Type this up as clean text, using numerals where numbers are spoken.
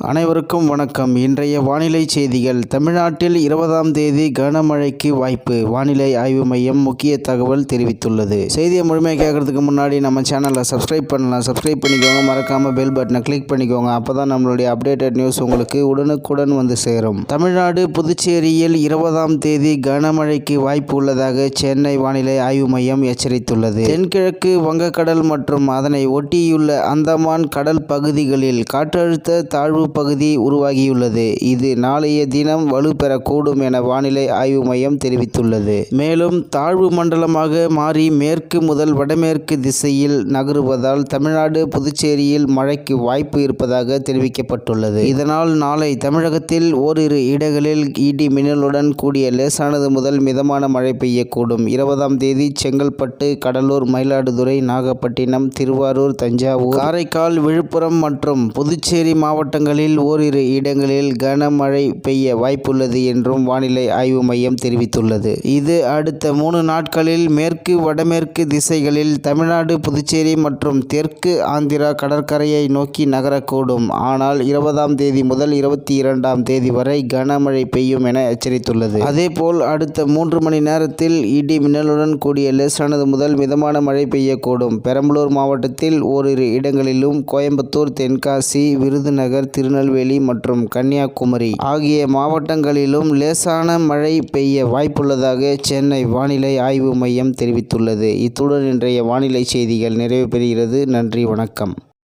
அனைவருக்கும் வணக்கம். இன்றைய வானிலை செய்திகள். தமிழ்நாட்டில் 20ஆம் தேதி கனமழைக்கு வாய்ப்பு. வானிலை ஆய்வு மையம் முக்கிய தகவல் தெரிவித்துள்ளது. செய்தியை முழுமையாக கேட்கறதுக்கு முன்னாடி நம்ம சேனலை சப்ஸ்கிரைப் பண்ணலாம். சப்ஸ்கிரைப் பண்ணிக்கோங்க. மறக்காம பெல் பட்டனை கிளிக் பண்ணிக்கோங்க. அப்பதான் நம்மளுடைய அப்டேட்டட் நியூஸ் உங்களுக்கு உடனுக்குடன் வந்து சேரும். தமிழ்நாடு புதுச்சேரியில் 20ஆம் தேதி கனமழைக்கு வாய்ப்பு உள்ளதாக சென்னை வானிலை ஆய்வு மையம் எச்சரித்துள்ளது. தென்கிழக்கு வங்கக்கடல் மற்றும் அதனை ஒட்டியுள்ள அந்தமான் கடல் பகுதிகளில் காற்றழுத்த தாழ்வு பகுதி உருவாகியுள்ளது. இது நாளைய தினம் வலுப்பெறக்கூடும் என வானிலை ஆய்வு மையம் தெரிவித்துள்ளது. மேலும் தாழ்வு மண்டலமாக மாறி மேற்கு முதல் வடமேற்கு திசையில் நகருவதால் தமிழ்நாடு புதுச்சேரியில் மழைக்கு வாய்ப்பு இருப்பதாக தெரிவிக்கப்பட்டுள்ளது. இதனால் நாளை தமிழகத்தில் ஓரிரு இடங்களில் இடி மின்னலுடன் கூடிய லேசானது முதல் மிதமான மழை பெய்யக்கூடும். 20ஆம் தேதி செங்கல்பட்டு, கடலூர், மயிலாடுதுறை, நாகப்பட்டினம், திருவாரூர், தஞ்சாவூர், காரைக்கால், விழுப்புரம் மற்றும் புதுச்சேரி மாவட்டங்களில் ஓரிரு இடங்களில் கனமழை பெய்ய வாய்ப்புள்ளது என்றும் வானிலை ஆய்வு மையம் தெரிவித்துள்ளது. இது அடுத்த 3 நாட்களில் மேற்கு வடமேற்கு திசைகளில் தமிழ்நாடு, புதுச்சேரி மற்றும் தெற்கு ஆந்திரா கடற்கரையை நோக்கி நகரக்கூடும். ஆனால் 20ஆம் தேதி முதல் 22ஆம் தேதி வரை கனமழை பெய்யும் என எச்சரித்துள்ளது. அதேபோல் அடுத்த 3 மணி நேரத்தில் இடி மின்னலுடன் கூடிய லேசானது முதல் மிதமான மழை பெய்யக்கூடும். பெரம்பலூர் மாவட்டத்தில் ஓரிரு இடங்களிலும், கோயம்புத்தூர், தென்காசி, விருதுநகர், திருநெல்வேலி மற்றும் கன்னியாகுமரி ஆகிய மாவட்டங்களிலும் லேசான மழை பெய்ய வாய்ப்புள்ளதாக சென்னை வானிலை ஆய்வு மையம் தெரிவித்துள்ளது. இத்துடன் இன்றைய வானிலை செய்திகள் நிறைவு பெறுகிறது. நன்றி, வணக்கம்.